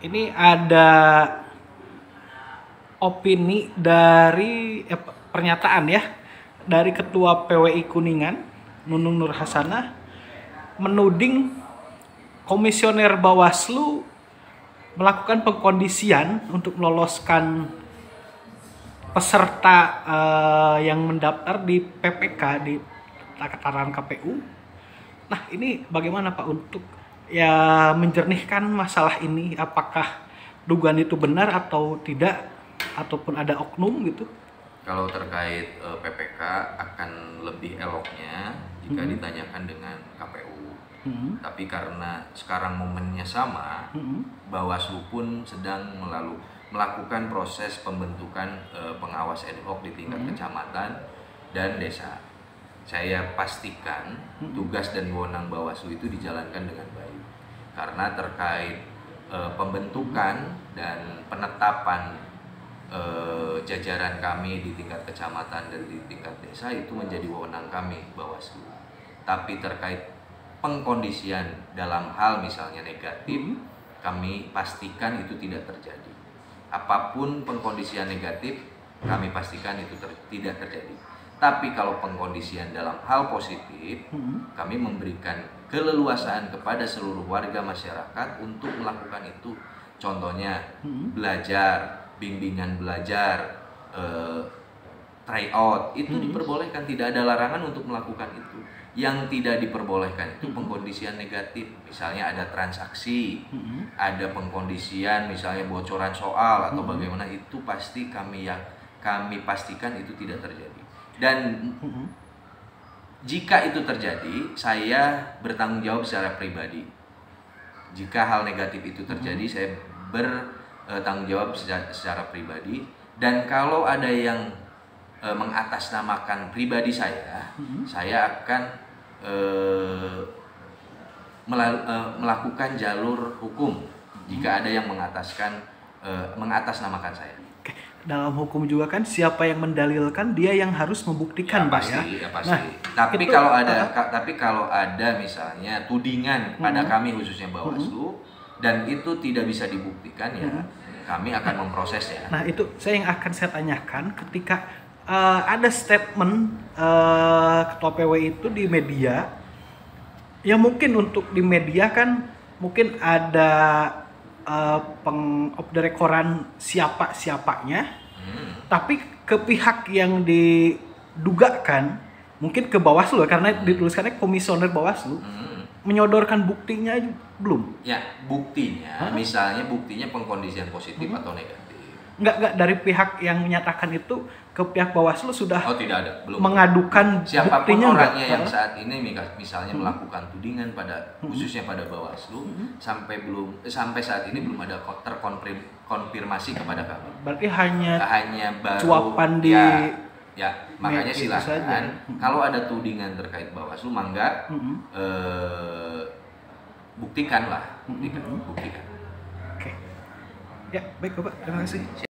ini ada opini dari pernyataan ya dari Ketua PWI Kuningan, Nunung Nur Hasanah, menuding Komisioner Bawaslu melakukan pengkondisian untuk meloloskan peserta yang mendaftar di PPK di tataran KPU. Nah, ini bagaimana Pak untuk ya menjernihkan masalah ini, apakah dugaan itu benar atau tidak, ataupun ada oknum gitu? Kalau terkait PPK akan lebih eloknya jika ditanyakan dengan KPU. Tapi karena sekarang momennya sama, Bawaslu pun sedang melakukan proses pembentukan pengawas ad hoc di tingkat kecamatan dan desa. Saya pastikan tugas dan wewenang Bawaslu itu dijalankan dengan baik. Karena terkait pembentukan dan penetapan jajaran kami di tingkat kecamatan dan di tingkat desa itu menjadi wewenang kami Bawaslu. Tapi terkait pengkondisian dalam hal misalnya negatif, kami pastikan itu tidak terjadi. Apapun pengkondisian negatif, kami pastikan itu tidak terjadi. Tapi kalau pengkondisian dalam hal positif, kami memberikan keleluasaan kepada seluruh warga masyarakat untuk melakukan itu. Contohnya belajar, bimbingan belajar, tryout, itu diperbolehkan, tidak ada larangan untuk melakukan itu. Yang tidak diperbolehkan itu pengkondisian negatif, misalnya ada transaksi, ada pengkondisian misalnya bocoran soal atau bagaimana, itu pasti kami pastikan itu tidak terjadi. Dan jika itu terjadi, saya bertanggung jawab secara pribadi. Jika hal negatif itu terjadi, saya bertanggung jawab secara pribadi. Dan kalau ada yang mengatasnamakan pribadi saya akan melakukan jalur hukum jika ada yang mengatasnamakan saya. Dalam hukum juga kan siapa yang mendalilkan dia yang harus membuktikan, Pak, ya. Pasti. Nah, tapi kalau ada misalnya tudingan pada kami khususnya Bawaslu dan itu tidak bisa dibuktikan, ya kami akan memprosesnya. Nah, itu saya yang akan saya tanyakan ketika ada statement Ketua PWI itu di media. Ya mungkin untuk di media kan mungkin ada off the record-an siapanya, tapi ke pihak yang didugakan mungkin ke Bawaslu, karena dituliskannya Komisioner Bawaslu, menyodorkan buktinya belum? Ya, buktinya, misalnya buktinya pengkondisian positif atau negatif. Enggak, dari pihak yang menyatakan itu ke pihak Bawaslu sudah tidak ada, belum mengadukan siapapun buktinya orangnya yang saat ini misalnya melakukan tudingan khususnya pada Bawaslu, sampai saat ini belum ada terkonfirmasi kepada kami. Berarti hanya baru cuapan di makanya silakan kalau ada tudingan terkait Bawaslu, mangga buktikan. Oke. Ya, baik Bapak, terima kasih.